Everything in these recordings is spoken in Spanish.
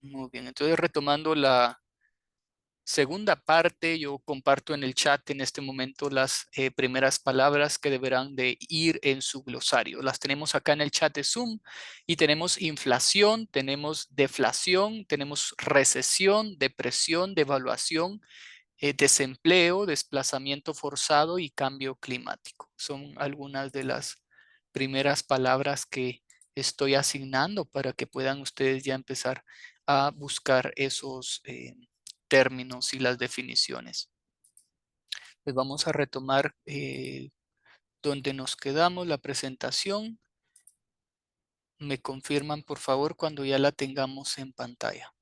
Muy bien, entonces retomando la segunda parte, yo comparto en el chat en este momento las primeras palabras que deberán de ir en su glosario. Las tenemos acá en el chat de Zoom y tenemos inflación, tenemos deflación, tenemos recesión, depresión, devaluación, desempleo, desplazamiento forzado y cambio climático. Son algunas de las primeras palabras que estoy asignando para que puedan ustedes ya empezar a buscar esos términos y las definiciones. Pues vamos a retomar donde nos quedamos, la presentación. Me confirman, por favor, cuando ya la tengamos en pantalla.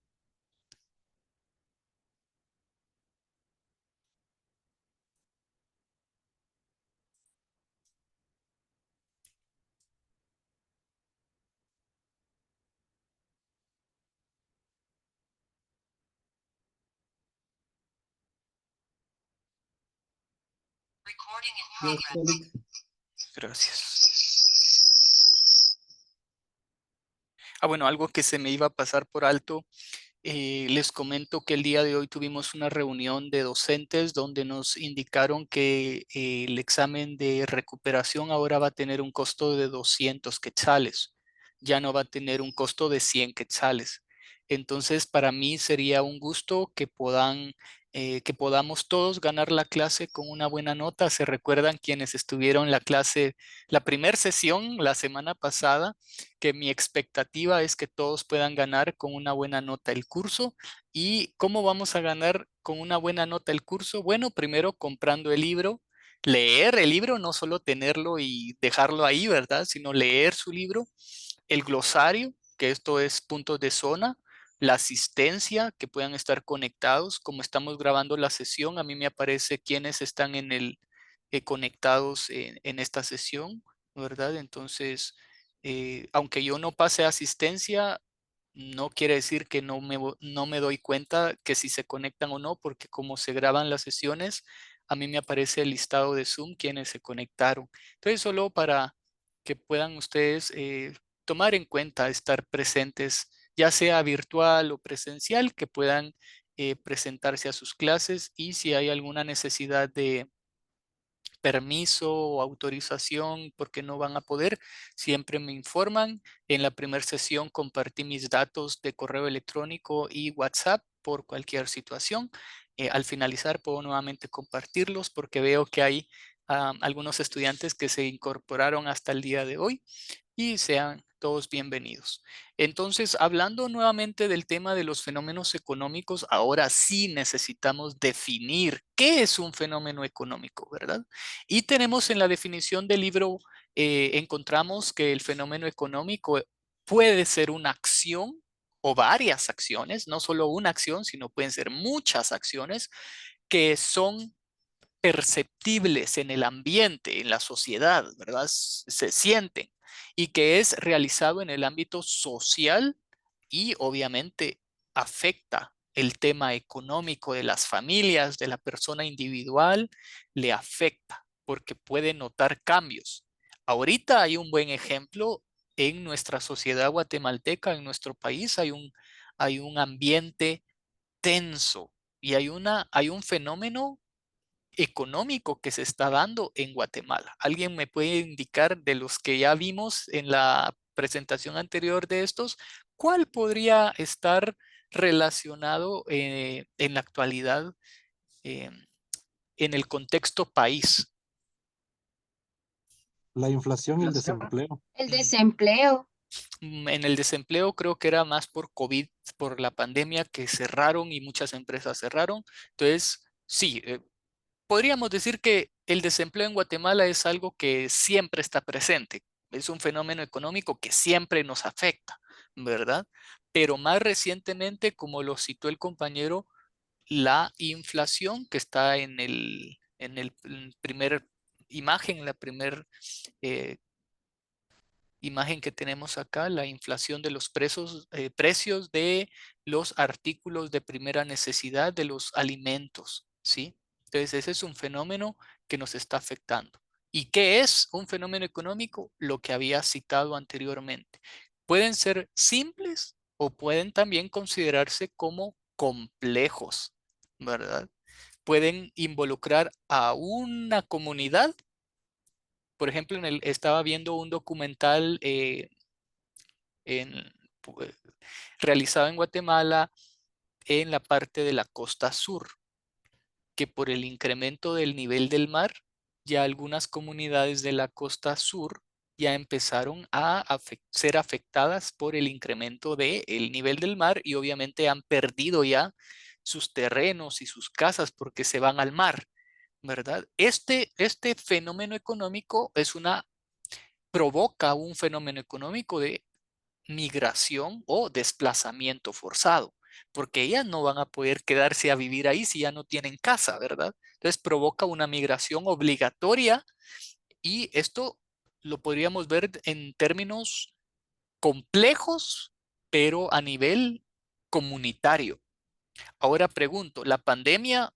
Yes, Eric. Gracias. Bueno, algo que se me iba a pasar por alto. Les comento que el día de hoy tuvimos una reunión de docentes donde nos indicaron que el examen de recuperación ahora va a tener un costo de 200 quetzales, ya no va a tener un costo de 100 quetzales. Entonces, para mí sería un gusto que podamos todos ganar la clase con una buena nota. ¿Se recuerdan quienes estuvieron en la clase, la primera sesión la semana pasada? Que mi expectativa es que todos puedan ganar con una buena nota el curso. ¿Y cómo vamos a ganar con una buena nota el curso? Bueno, primero comprando el libro, leer el libro, no solo tenerlo y dejarlo ahí, ¿verdad? Sino leer su libro, el glosario, que esto es puntos de zona, la asistencia, que puedan estar conectados. Como estamos grabando la sesión, a mí me aparece quienes están conectados en esta sesión, ¿verdad? Entonces, aunque yo no pase asistencia, no quiere decir que no me doy cuenta que si se conectan o no, porque como se graban las sesiones, a mí me aparece el listado de Zoom quienes se conectaron. Entonces, solo para que puedan ustedes tomar en cuenta estar presentes, ya sea virtual o presencial, que puedan presentarse a sus clases, y si hay alguna necesidad de permiso o autorización porque no van a poder, siempre me informan. En la primera sesión compartí mis datos de correo electrónico y WhatsApp por cualquier situación. Al finalizar puedo nuevamente compartirlos porque veo que hay algunos estudiantes que se incorporaron hasta el día de hoy, y sean todos bienvenidos. Entonces, hablando nuevamente del tema de los fenómenos económicos, ahora sí necesitamos definir qué es un fenómeno económico, ¿verdad? Y tenemos en la definición del libro, encontramos que el fenómeno económico puede ser una acción o varias acciones, no solo una acción, sino pueden ser muchas acciones que son perceptibles en el ambiente, en la sociedad, ¿verdad? Se sienten, y que es realizado en el ámbito social y obviamente afecta el tema económico de las familias, de la persona individual, le afecta porque puede notar cambios. Ahorita hay un buen ejemplo en nuestra sociedad guatemalteca, en nuestro país, hay un ambiente tenso y hay un fenómeno económico que se está dando en Guatemala. ¿Alguien me puede indicar de los que ya vimos en la presentación anterior de estos, cuál podría estar relacionado en la actualidad eh, en el contexto país? La inflación y el desempleo. El desempleo. En el desempleo creo que era más por COVID, por la pandemia que cerraron y muchas empresas cerraron. Entonces, sí, podríamos decir que el desempleo en Guatemala es algo que siempre está presente. Es un fenómeno económico que siempre nos afecta, ¿verdad? Pero más recientemente, como lo citó el compañero, la inflación que está en el primer imagen, la primer eh, imagen que tenemos acá, la inflación de los precios de los artículos de primera necesidad, de los alimentos, ¿sí? Entonces, ese es un fenómeno que nos está afectando. ¿Y qué es un fenómeno económico? Lo que había citado anteriormente. Pueden ser simples o pueden también considerarse como complejos, ¿verdad? Pueden involucrar a una comunidad. Por ejemplo, estaba viendo un documental en- pu- realizado en Guatemala en la parte de la costa sur, que por el incremento del nivel del mar, ya algunas comunidades de la costa sur ya empezaron a ser afectadas por el incremento del nivel del mar y obviamente han perdido ya sus terrenos y sus casas porque se van al mar, ¿verdad? Este fenómeno económico provoca un fenómeno económico de migración o desplazamiento forzado, porque ellas no van a poder quedarse a vivir ahí si ya no tienen casa, ¿verdad? Entonces provoca una migración obligatoria y esto lo podríamos ver en términos complejos, pero a nivel comunitario. Ahora pregunto, ¿la pandemia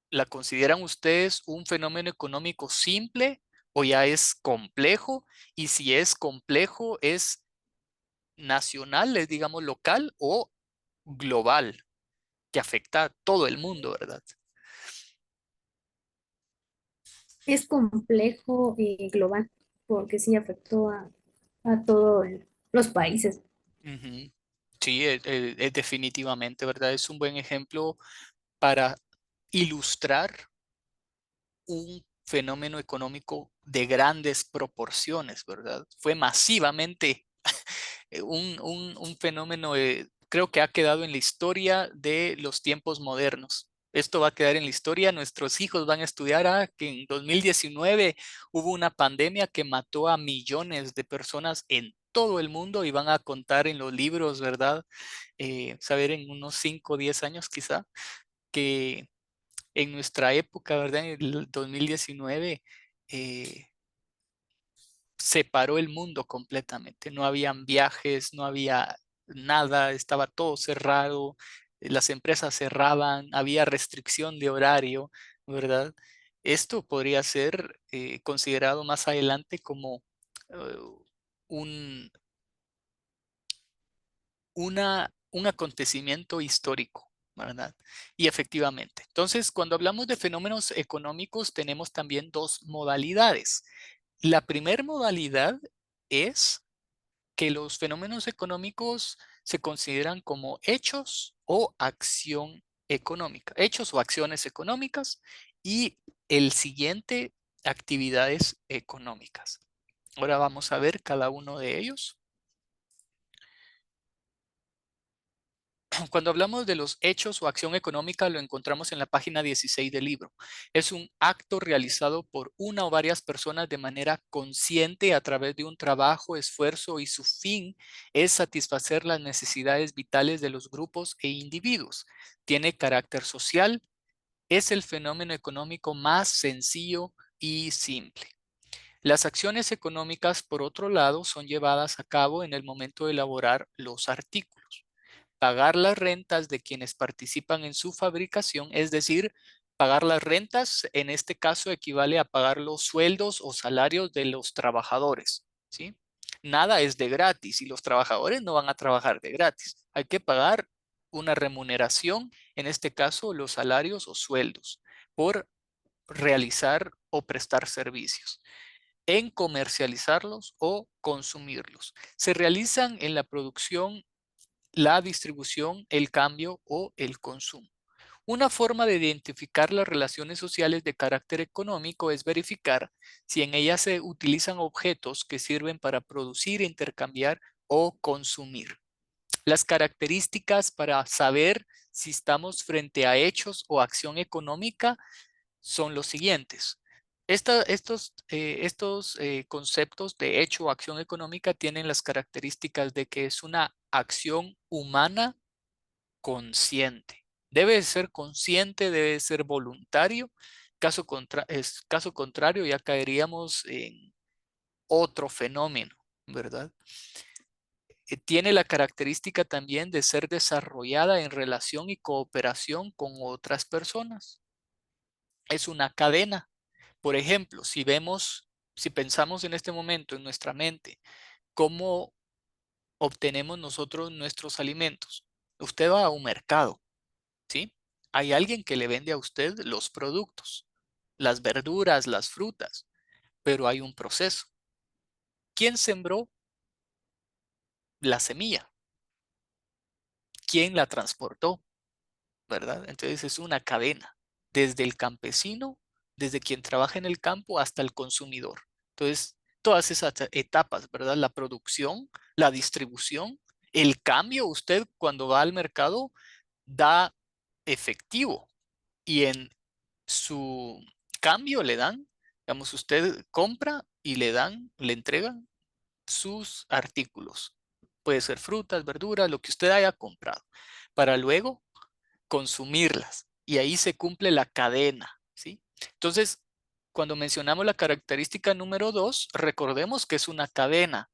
la consideran ustedes un fenómeno económico simple o ya es complejo? Y si es complejo, ¿es nacional, es digamos local o global, que afecta a todo el mundo, ¿verdad? Es complejo global, porque sí afectó a todos los países. Ujú. Sí, definitivamente, ¿verdad? Es un buen ejemplo para ilustrar un fenómeno económico de grandes proporciones, ¿verdad? Fue masivamente un fenómeno, creo que ha quedado en la historia de los tiempos modernos. Esto va a quedar en la historia. Nuestros hijos van a estudiar que en 2019 hubo una pandemia que mató a millones de personas en todo el mundo y van a contar en los libros, ¿verdad? Saber en unos 5 o 10 años quizá, que en nuestra época, ¿verdad? En el 2019, eh, separó el mundo completamente. No habían viajes, no había nada, estaba todo cerrado, las empresas cerraban, había restricción de horario, ¿verdad? Esto podría ser considerado más adelante como eh, un, un acontecimiento histórico, ¿verdad? Y efectivamente. Entonces, cuando hablamos de fenómenos económicos, tenemos también dos modalidades. La primera modalidad es que los fenómenos económicos se consideran como hechos o acción económica, hechos o acciones económicas, y el siguiente, actividades económicas. Ahora vamos a ver cada uno de ellos. Cuando hablamos de los hechos o acción económica, lo encontramos en la página 16 del libro. Es un acto realizado por una o varias personas de manera consciente a través de un trabajo, esfuerzo, y su fin es satisfacer las necesidades vitales de los grupos e individuos. Tiene carácter social. Es el fenómeno económico más sencillo y simple. Las acciones económicas, por otro lado, son llevadas a cabo en el momento de elaborar los artículos. Pagar las rentas de quienes participan en su fabricación, es decir, pagar las rentas en este caso equivale a pagar los sueldos o salarios de los trabajadores, ¿sí? Nada es de gratis y los trabajadores no van a trabajar de gratis. Hay que pagar una remuneración, en este caso los salarios o sueldos, por realizar o prestar servicios, en comercializarlos o consumirlos. Se realizan en la producción, la distribución, el cambio o el consumo. Una forma de identificar las relaciones sociales de carácter económico es verificar si en ellas se utilizan objetos que sirven para producir, intercambiar o consumir. Las características para saber si estamos frente a hechos o acción económica son los siguientes. Estos conceptos de hecho o acción económica tienen las características de que es una acción humana consciente. Debe ser consciente, debe ser voluntario. Caso contrario, ya caeríamos en otro fenómeno, ¿verdad? Tiene la característica también de ser desarrollada en relación y cooperación con otras personas. Es una cadena. Por ejemplo, si pensamos en este momento en nuestra mente, cómo obtenemos nosotros nuestros alimentos? Usted va a un mercado, ¿sí? Hay alguien que le vende a usted los productos, las verduras, las frutas, pero hay un proceso. ¿Quién sembró la semilla? ¿Quién la transportó? ¿Verdad? Entonces es una cadena, desde el campesino, desde quien trabaja en el campo hasta el consumidor. Entonces, todas esas etapas, ¿verdad? La producción, la distribución, el cambio, usted cuando va al mercado da efectivo y en su cambio le dan, digamos, usted compra y le entregan sus artículos. Puede ser frutas, verduras, lo que usted haya comprado, para luego consumirlas. Y ahí se cumple la cadena, ¿sí? Entonces, cuando mencionamos la característica número 2, recordemos que es una cadena.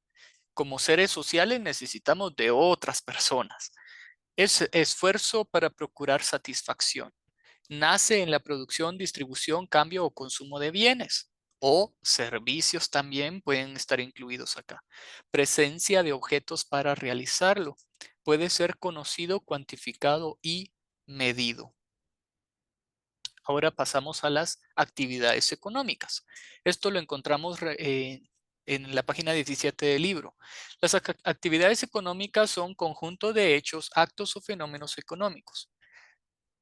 Como seres sociales necesitamos de otras personas. Es esfuerzo para procurar satisfacción. Nace en la producción, distribución, cambio o consumo de bienes o servicios también pueden estar incluidos acá. Presencia de objetos para realizarlo. Puede ser conocido, cuantificado y medido. Ahora pasamos a las actividades económicas. Esto lo encontramos en la página 17 del libro. Las actividades económicas son conjunto de hechos, actos o fenómenos económicos.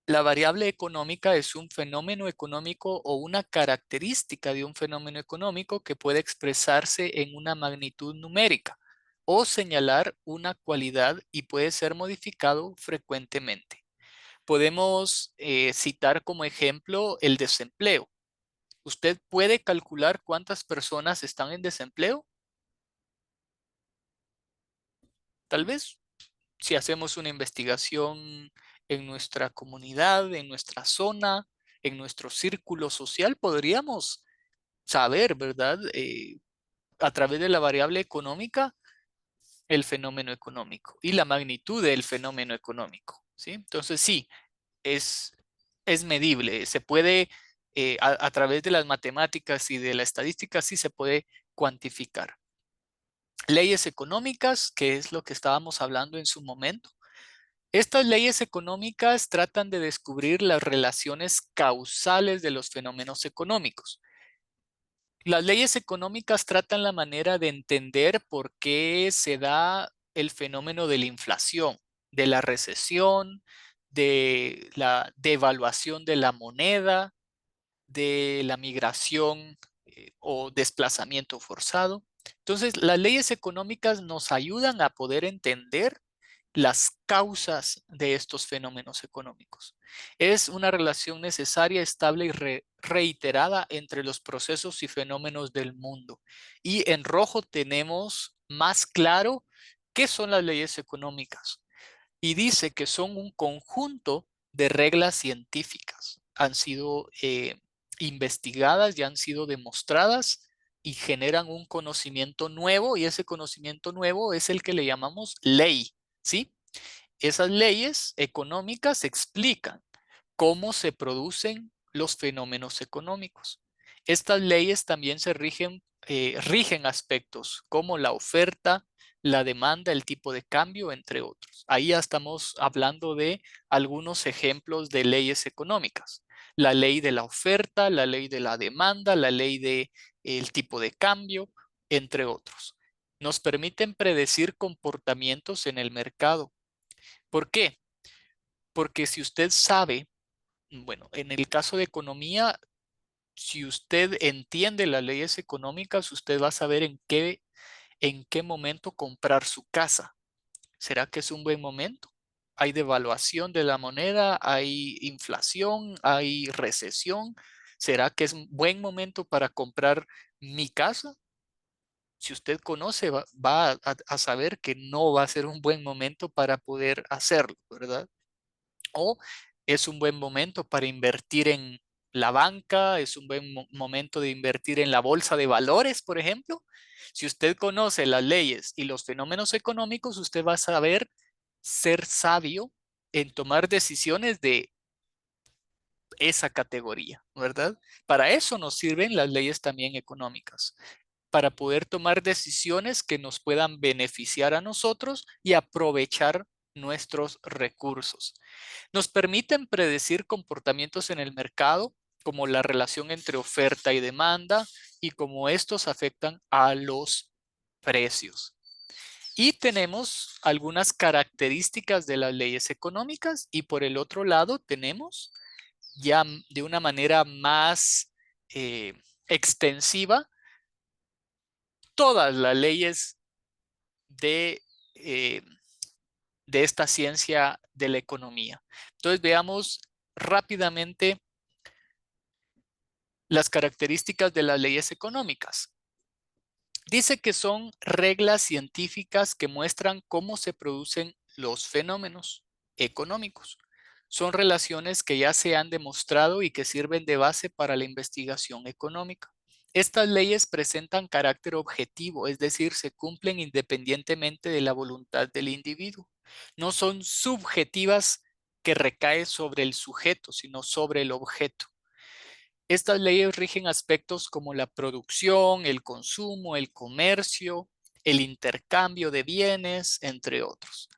La variable económica es un fenómeno económico o una característica de un fenómeno económico que puede expresarse en una magnitud numérica o señalar una cualidad y puede ser modificado frecuentemente. Podemos citar como ejemplo el desempleo. ¿Usted puede calcular cuántas personas están en desempleo? Tal vez si hacemos una investigación en nuestra comunidad, en nuestra zona, en nuestro círculo social, podríamos saber, ¿verdad? A través de la variable económica, el fenómeno económico y la magnitud del fenómeno económico, ¿sí? Entonces, sí, es, es medible, se puede, a través de las matemáticas y de la estadística, sí se puede cuantificar. Leyes económicas, que es lo que estábamos hablando en su momento. Estas leyes económicas tratan de descubrir las relaciones causales de los fenómenos económicos. Las leyes económicas tratan la manera de entender por qué se da el fenómeno de la inflación, de la recesión, de la devaluación de la moneda, de la migración o desplazamiento forzado. Entonces, las leyes económicas nos ayudan a poder entender las causas de estos fenómenos económicos. Es una relación necesaria, estable y reiterada entre los procesos y fenómenos del mundo. Y en rojo tenemos más claro qué son las leyes económicas. Y dice que son un conjunto de reglas científicas. Han sido investigadas y han sido demostradas y generan un conocimiento nuevo y ese conocimiento nuevo es el que le llamamos ley, ¿sí? Esas leyes económicas explican cómo se producen los fenómenos económicos. Estas leyes también rigen aspectos como la oferta, la demanda, el tipo de cambio, entre otros. Ahí ya estamos hablando de algunos ejemplos de leyes económicas. La ley de la oferta, la ley de la demanda, la ley de el tipo de cambio, entre otros. Nos permiten predecir comportamientos en el mercado. ¿Por qué? Porque si usted sabe, bueno, en el caso de economía, si usted entiende las leyes económicas, usted va a saber en qué momento comprar su casa. ¿Será que es un buen momento? Hay devaluación de la moneda, hay inflación, hay recesión. ¿Será que es un buen momento para comprar mi casa? Si usted conoce, va a saber que no va a ser un buen momento para poder hacerlo, ¿verdad? O es un buen momento para invertir en la banca, es un buen momento de invertir en la bolsa de valores, por ejemplo. Si usted conoce las leyes y los fenómenos económicos, usted va a saber ser sabio en tomar decisiones de esa categoría, ¿verdad? Para eso nos sirven las leyes también económicas, para poder tomar decisiones que nos puedan beneficiar a nosotros y aprovechar nuestros recursos. Nos permiten predecir comportamientos en el mercado, como la relación entre oferta y demanda y cómo estos afectan a los precios. Y tenemos algunas características de las leyes económicas y por el otro lado tenemos ya de una manera más extensiva todas las leyes de, eh, de esta ciencia de la economía. Entonces veamos rápidamente las características de las leyes económicas. Dice que son reglas científicas que muestran cómo se producen los fenómenos económicos. Son relaciones que ya se han demostrado y que sirven de base para la investigación económica. Estas leyes presentan carácter objetivo, es decir, se cumplen independientemente de la voluntad del individuo. No son subjetivas que recaen sobre el sujeto, sino sobre el objeto. Estas leyes rigen aspectos como la producción, el consumo, el comercio, el intercambio de bienes, entre otros.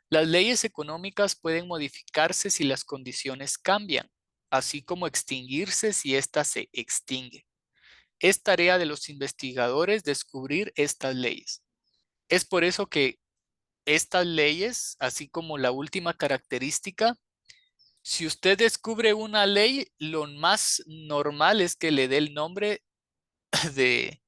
Las leyes económicas pueden modificarse si las condiciones cambian, así como extinguirse si ésta se extingue. Es tarea de los investigadores descubrir estas leyes. Es por eso que estas leyes, así como la última característica, si usted descubre una ley, lo más normal es que le dé el nombre de,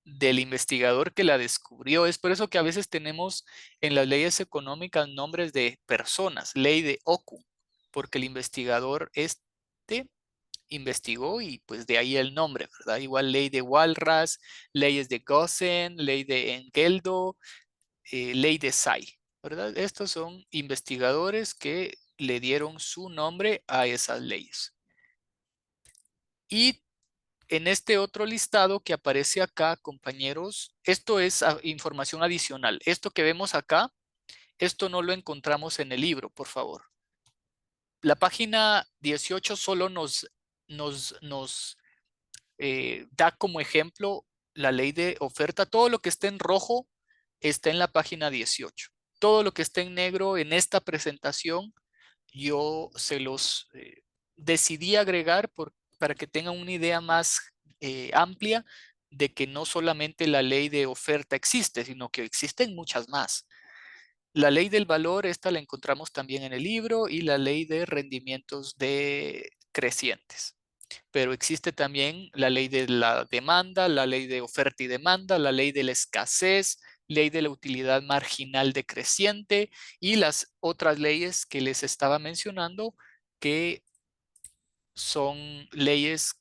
del investigador que la descubrió. Es por eso que a veces tenemos en las leyes económicas nombres de personas, ley de Oku, porque el investigador investigó y pues de ahí el nombre, ¿verdad? Igual ley de Walras, leyes de Gossen, ley de Engeldo, ley de Say, ¿verdad? Estos son investigadores que le dieron su nombre a esas leyes. Y en este otro listado que aparece acá, compañeros, esto es información adicional. Esto que vemos acá, esto no lo encontramos en el libro, por favor. La página 18 solo nos da como ejemplo la ley de oferta. Todo lo que esté en rojo está en la página 18. Todo lo que esté en negro en esta presentación, yo se los decidí agregar para que tengan una idea más amplia de que no solamente la ley de oferta existe, sino que existen muchas más. La ley del valor, esta la encontramos también en el libro, y la ley de rendimientos crecientes. Pero existe también la ley de la demanda, la ley de oferta y demanda, la ley de la escasez, ley de la utilidad marginal decreciente y las otras leyes que les estaba mencionando, que son leyes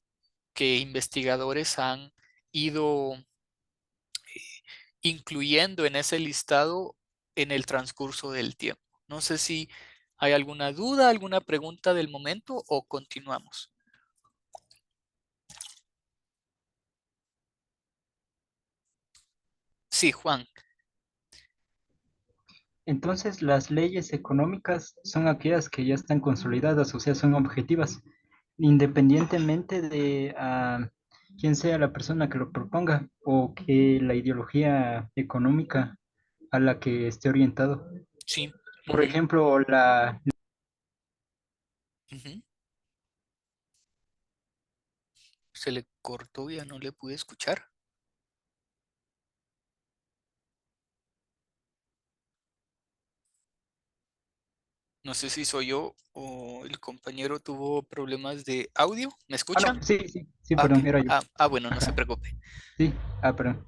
que investigadores han ido incluyendo en ese listado en el transcurso del tiempo. No sé si hay alguna duda, alguna pregunta del momento o continuamos. Sí, Juan. Entonces, las leyes económicas son aquellas que ya están consolidadas, o sea, son objetivas, independientemente de quién sea la persona que lo proponga o que la ideología económica a la que esté orientado. Sí. Por ejemplo, Ujú. Se le cortó, ya no le pude escuchar. No sé si soy yo o el compañero tuvo problemas de audio. ¿Me no, escuchan? sí, Ah, ok. perdón, era yo. Bueno, no se Ajá, preocupe. sí, perdón.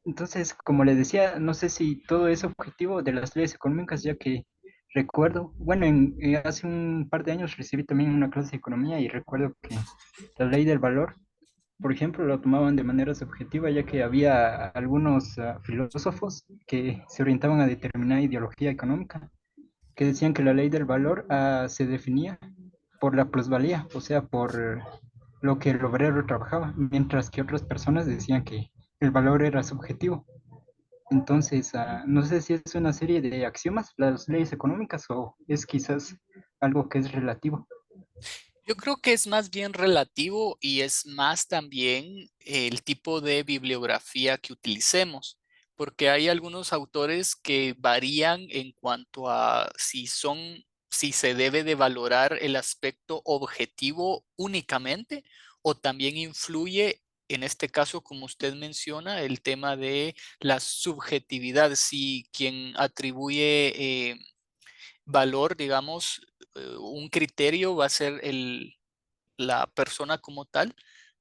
Entonces, como le decía, no sé si todo es objetivo de las leyes económicas, ya que recuerdo, bueno, hace un par de años recibí también una clase de economía y recuerdo que la ley del valor, por ejemplo, lo tomaban de manera subjetiva, ya que había algunos filósofos que se orientaban a determinada ideología económica, que decían que la ley del valor se definía por la plusvalía, o sea, por lo que el obrero trabajaba, mientras que otras personas decían que el valor era subjetivo. Entonces, no sé si es una serie de axiomas, las leyes económicas, o es quizás algo que es relativo. Yo creo que es más bien relativo y es más también el tipo de bibliografía que utilicemos, porque hay algunos autores que varían en cuanto a si se debe de valorar el aspecto objetivo únicamente o también influye, en este caso, como usted menciona, el tema de la subjetividad, si quien atribuye valor, digamos, un criterio va a ser la persona como tal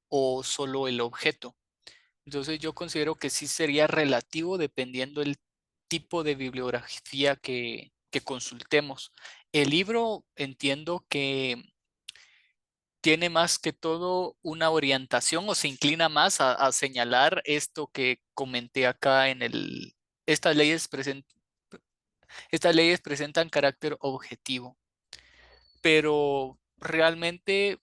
o solo el objeto. Entonces yo considero que sí sería relativo dependiendo el tipo de bibliografía que consultemos. El libro entiendo que tiene más que todo una orientación o se inclina más a señalar esto que comenté acá en estas estas leyes presentan carácter objetivo, pero realmente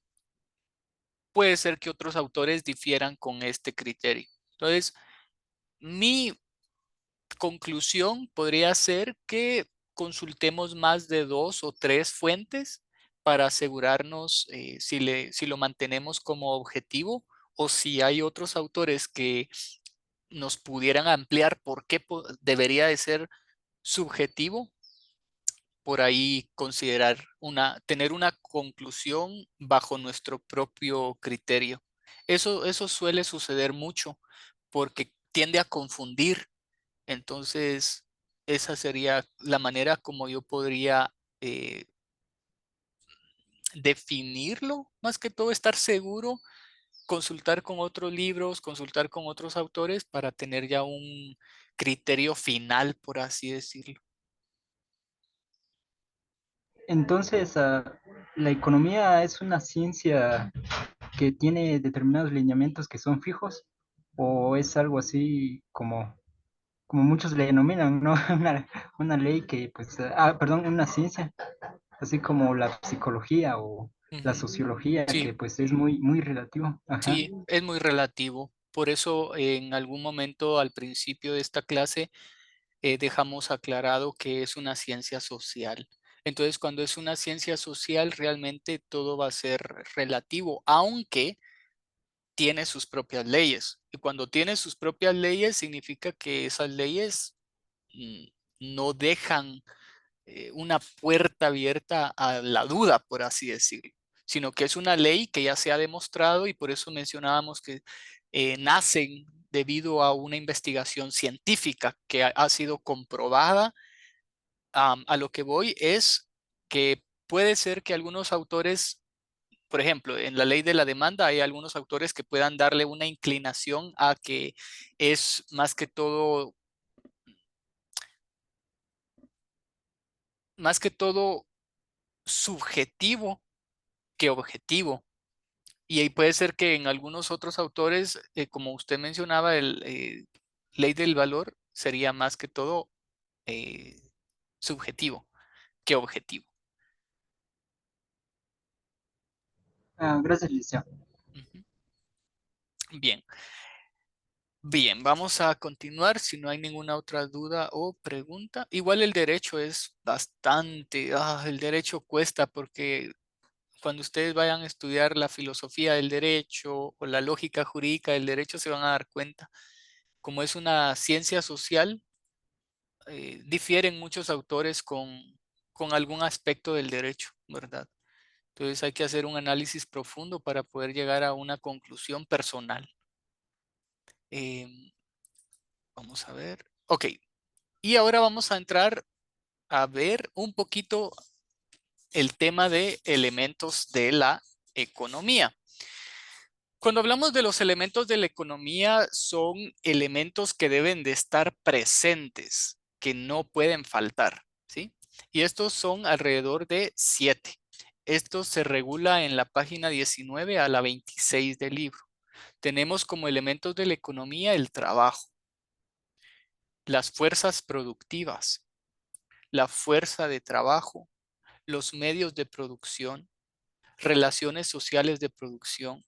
puede ser que otros autores difieran con este criterio. Entonces, mi conclusión podría ser que consultemos más de 2 o 3 fuentes para asegurarnos si lo mantenemos como objetivo o si hay otros autores que nos pudieran ampliar por qué debería de ser subjetivo, por ahí considerar tener una conclusión bajo nuestro propio criterio. Eso suele suceder mucho porque tiende a confundir. Entonces, esa sería la manera como yo podría definirlo, más que todo estar seguro, consultar con otros libros, consultar con otros autores para tener ya un criterio final, por así decirlo. Entonces, la economía es una ciencia que tiene determinados lineamientos que son fijos, o es algo así como muchos le denominan, ¿no? Una ley que, pues, perdón, una ciencia, así como la psicología o la Ujú. sociología, Sí, que pues es muy, muy relativo. Ajá. sí, es muy relativo. Por eso en algún momento al principio de esta clase dejamos aclarado que es una ciencia social. Entonces, cuando es una ciencia social, realmente todo va a ser relativo, aunque tiene sus propias leyes. Y cuando tiene sus propias leyes, significa que esas leyes mm, no dejan una puerta abierta a la duda, por así decirlo, sino que es una ley que ya se ha demostrado y por eso mencionábamos que nacen debido a una investigación científica que ha sido comprobada. A lo que voy es que puede ser que algunos autores, por ejemplo, en la ley de la demanda hay algunos autores que puedan darle una inclinación a que es más que todo subjetivo que objetivo. Y ahí puede ser que en algunos otros autores, como usted mencionaba, el ley del valor sería más que todo eh, subjetivo que objetivo. Gracias, Alicia. Ujú. Bien, bien, vamos a continuar si no hay ninguna otra duda o pregunta. Igual el derecho es bastante, el derecho cuesta porque cuando ustedes vayan a estudiar la filosofía del derecho o la lógica jurídica del derecho se van a dar cuenta. Como es una ciencia social, difieren muchos autores con algún aspecto del derecho, ¿verdad? Entonces hay que hacer un análisis profundo para poder llegar a una conclusión personal. Em, Vamos a ver. Ok, y ahora vamos a entrar a ver un poquito el tema de elementos de la economía. Cuando hablamos de los elementos de la economía, son elementos que deben de estar presentes, que no pueden faltar, ¿sí? Y estos son alrededor de 7. Esto se regula en la página 19 a la 26 del libro. Tenemos como elementos de la economía el trabajo, las fuerzas productivas, la fuerza de trabajo, los medios de producción, relaciones sociales de producción,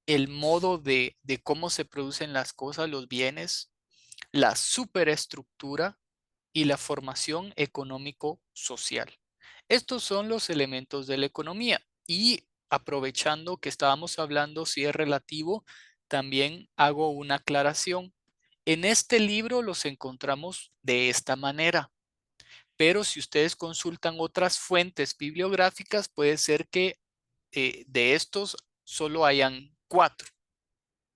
el modo de cómo se producen las cosas, los bienes, la superestructura y la formación económico-social. Estos son los elementos de la economía y aprovechando que estábamos hablando si es relativo, también hago una aclaración. En este libro los encontramos de esta manera, pero si ustedes consultan otras fuentes bibliográficas, puede ser que de estos solo hayan 4,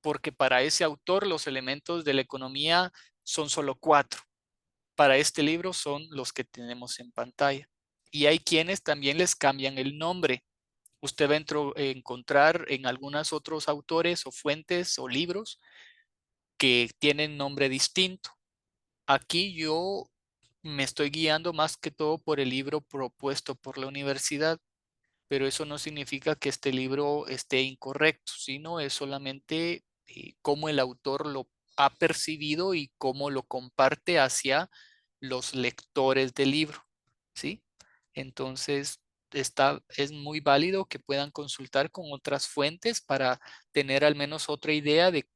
porque para ese autor los elementos de la economía son solo 4. Para este libro son los que tenemos en pantalla. Y hay quienes también les cambian el nombre. Usted va a encontrar en algunos otros autores o fuentes o libros que tienen nombre distinto. Aquí yo me estoy guiando más que todo por el libro propuesto por la universidad, pero eso no significa que este libro esté incorrecto, sino es solamente cómo el autor lo ha percibido y cómo lo comparte hacia los lectores del libro, ¿sí? Entonces, es muy válido que puedan consultar con otras fuentes para tener al menos otra idea de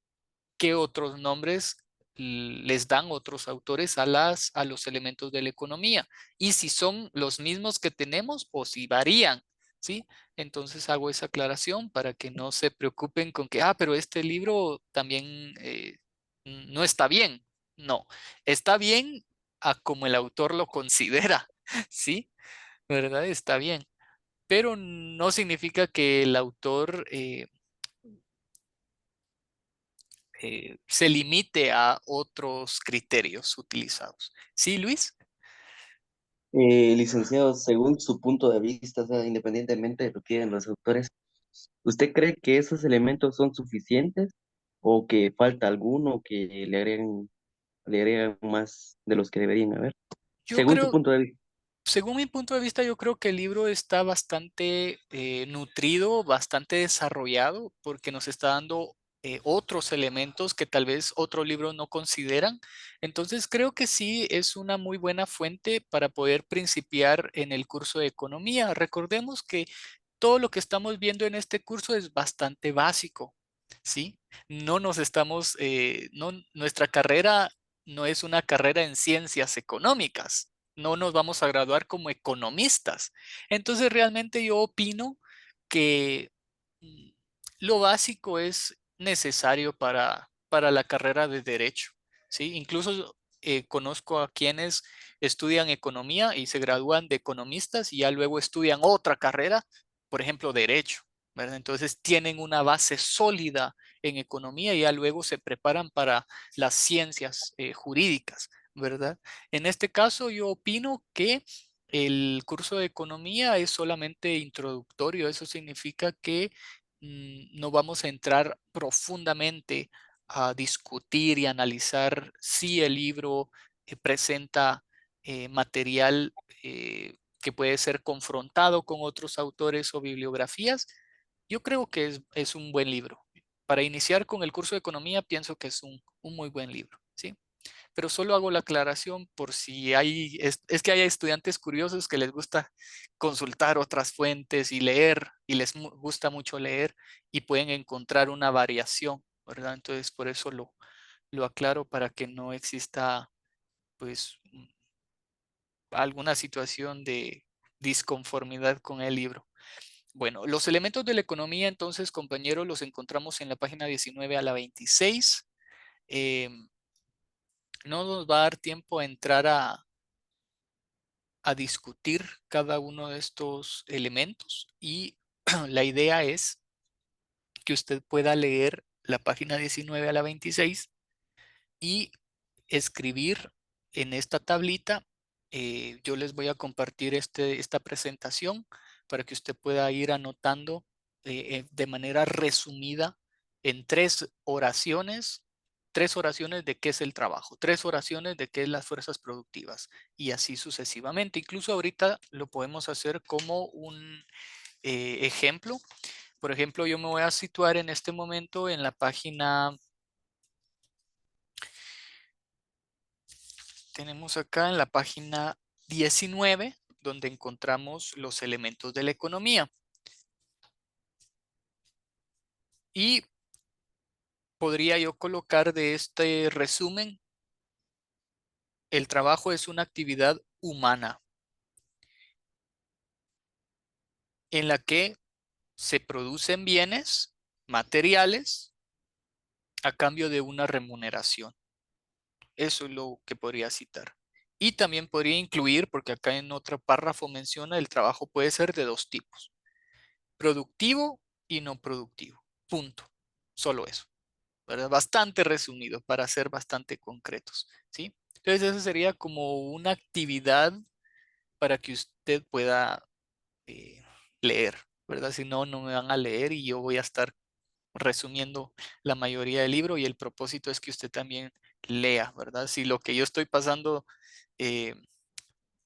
qué otros nombres les dan otros autores a los elementos de la economía y si son los mismos que tenemos o si varían, ¿sí? Entonces hago esa aclaración para que no se preocupen con que, pero este libro también no está bien. No, está bien a como el autor lo considera, ¿sí? ¿Verdad? Está bien, pero no significa que el autor se limite a otros criterios utilizados. ¿Sí, Luis? Licenciado, según su punto de vista, o sea, independientemente de lo que digan los autores, ¿usted cree que esos elementos son suficientes o que falta alguno que le agregan más de los que deberían haber? Yo Según su creo, punto de vista. según mi punto de vista, yo creo que el libro está bastante nutrido, bastante desarrollado, porque nos está dando otros elementos que tal vez otros libros no consideran. Entonces, creo que sí es una muy buena fuente para poder principiar en el curso de economía. Recordemos que todo lo que estamos viendo en este curso es bastante básico, ¿sí? No nos estamos, nuestra carrera no es una carrera en ciencias económicas, no nos vamos a graduar como economistas. Entonces realmente yo opino que mm, lo básico es necesario para la carrera de derecho, ¿sí? Incluso conozco a quienes estudian economía y se gradúan de economistas y ya luego estudian otra carrera, por ejemplo, derecho, ¿verdad? Entonces tienen una base sólida en economía y ya luego se preparan para las ciencias jurídicas, ¿verdad? En este caso, yo opino que el curso de economía es solamente introductorio. Eso significa que no vamos a entrar profundamente a discutir y analizar si el libro presenta material que puede ser confrontado con otros autores o bibliografías. Yo creo que es un buen libro. Para iniciar con el curso de economía, pienso que es un muy buen libro, ¿sí? Pero solo hago la aclaración por si es que hay estudiantes curiosos que les gusta consultar otras fuentes y leer, y les gusta mucho leer y pueden encontrar una variación, ¿verdad? Entonces, por eso lo aclaro para que no exista, pues, alguna situación de disconformidad con el libro. Bueno, los elementos de la economía, entonces, compañeros, los encontramos en la página 19 a la 26. No nos va a dar tiempo a entrar a discutir cada uno de estos elementos y la idea es que usted pueda leer la página 19 a la 26 y escribir en esta tablita. Yo les voy a compartir esta presentación para que usted pueda ir anotando de manera resumida en 3 oraciones de qué es el trabajo, 3 oraciones de qué es las fuerzas productivas y así sucesivamente. Incluso ahorita lo podemos hacer como un ejemplo. Por ejemplo, yo me voy a situar en este momento en la página. Tenemos acá en la página 19, donde encontramos los elementos de la economía. Y podría yo colocar de este resumen, el trabajo es una actividad humana en la que se producen bienes materiales a cambio de una remuneración. Eso es lo que podría citar. Y también podría incluir, porque acá en otro párrafo menciona, el trabajo puede ser de dos tipos: productivo y no productivo. Punto. Solo eso. ¿Verdad? Bastante resumido para ser bastante concretos, ¿sí? Entonces, eso sería como una actividad para que usted pueda eh, leer, ¿verdad? Si no, no me van a leer y yo voy a estar resumiendo la mayoría del libro, y el propósito es que usted también lea, ¿verdad? Si lo que yo estoy pasando eh,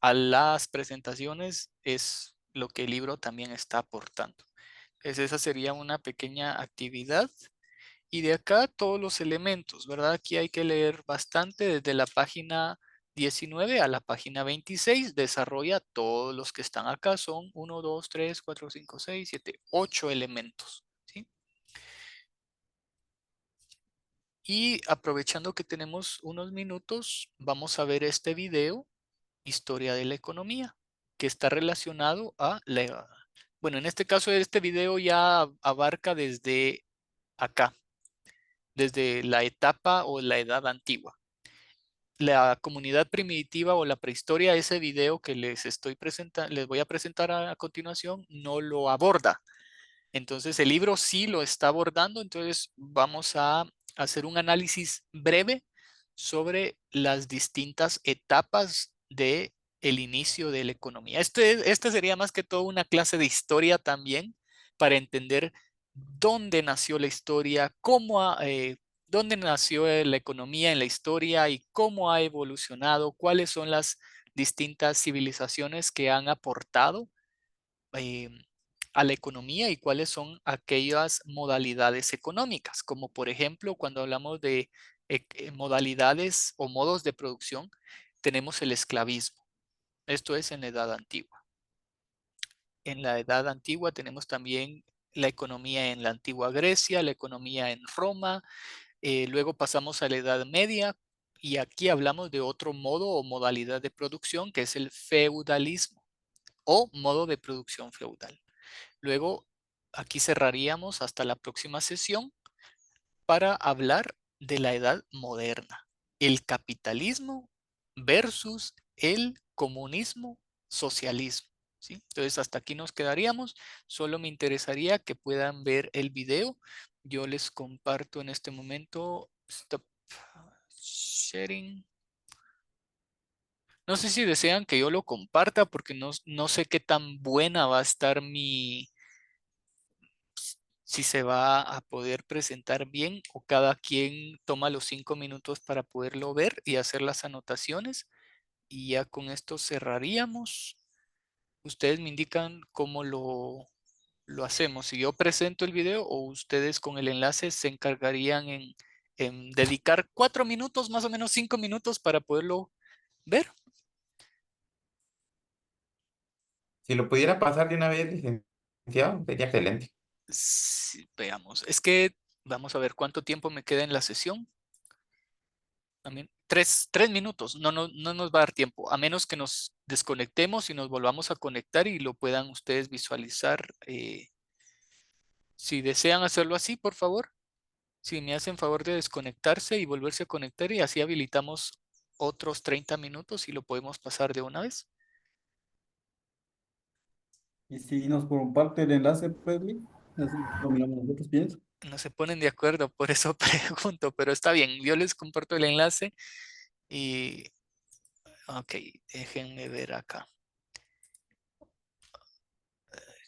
a las presentaciones es lo que el libro también está aportando. Entonces, esa sería una pequeña actividad. Y de acá todos los elementos, ¿verdad? Aquí hay que leer bastante desde la página 19 a la página 26. Desarrolla todos los que están acá. Son 1, 2, 3, 4, 5, 6, 7, 8 elementos, ¿sí? Y aprovechando que tenemos unos minutos, vamos a ver este video, Historia de la Economía, que está relacionado a la... Bueno, en este caso este video ya abarca desde acá, desde la etapa o la edad antigua. La comunidad primitiva o la prehistoria, ese video que les voy a presentar a continuación, no lo aborda. Entonces el libro sí lo está abordando. Entonces vamos a hacer un análisis breve sobre las distintas etapas de el inicio de la economía. Este sería más que todo una clase de historia también, para entender dónde nació la historia, dónde nació la economía en la historia y cómo ha evolucionado, cuáles son las distintas civilizaciones que han aportado eh, a la economía y cuáles son aquellas modalidades económicas, como por ejemplo cuando hablamos de modalidades o modos de producción, tenemos el esclavismo. Esto es en la Edad Antigua. En la Edad Antigua tenemos también la economía en la antigua Grecia, la economía en Roma. Luego pasamos a la Edad Media y aquí hablamos de otro modo o modalidad de producción, que es el feudalismo o modo de producción feudal. Luego, aquí cerraríamos hasta la próxima sesión para hablar de la edad moderna, el capitalismo versus el comunismo, socialismo, ¿sí? Entonces, hasta aquí nos quedaríamos. Solo me interesaría que puedan ver el video. Yo les comparto en este momento. Stop sharing. No sé si desean que yo lo comparta, porque no sé qué tan buena va a estar si se va a poder presentar bien, o cada quien toma los 5 minutos para poderlo ver y hacer las anotaciones. Y ya con esto cerraríamos. Ustedes me indican cómo lo hacemos. Si yo presento el video o ustedes con el enlace se encargarían en dedicar 4 minutos, más o menos 5 minutos para poderlo ver. Si lo pudiera pasar de una vez, licenciado, sería excelente. Sí, veamos. Es que vamos a ver cuánto tiempo me queda en la sesión. También 3 minutos, no nos va a dar tiempo, a menos que nos desconectemos y nos volvamos a conectar y lo puedan ustedes visualizar. Si desean hacerlo así, por favor, si me hacen favor de desconectarse y volverse a conectar, y así habilitamos otros 30 minutos y lo podemos pasar de una vez. Y si nos comparte el enlace, pues, Lee, así lo miramos nosotros, pienso. No se ponen de acuerdo, por eso pregunto, pero está bien, yo les comparto el enlace y... Ok, déjenme ver acá.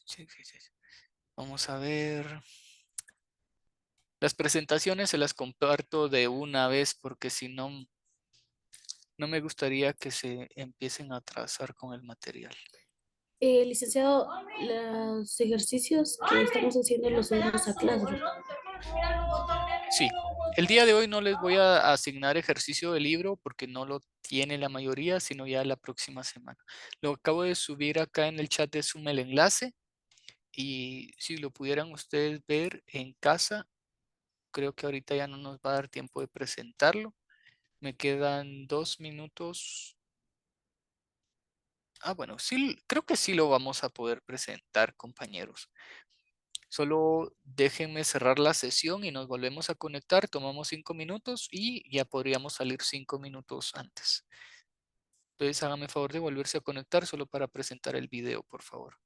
Sí, sí, sí. Vamos a ver. Las presentaciones se las comparto de una vez, porque si no, no me gustaría que se empiecen a atrasar con el material. Licenciado, los ejercicios que estamos haciendo los subimos a Classroom. Sí, el día de hoy no les voy a asignar ejercicio de libro porque no lo tiene la mayoría, sino ya la próxima semana. Lo acabo de subir acá en el chat de Zoom el enlace, y si lo pudieran ustedes ver en casa, creo que ahorita ya no nos va a dar tiempo de presentarlo. Me quedan 2 minutos. Bueno, sí, creo que sí lo vamos a poder presentar, compañeros. Solo déjenme cerrar la sesión y nos volvemos a conectar. Tomamos 5 minutos y ya podríamos salir 5 minutos antes. Entonces hágame favor de volverse a conectar solo para presentar el video, por favor.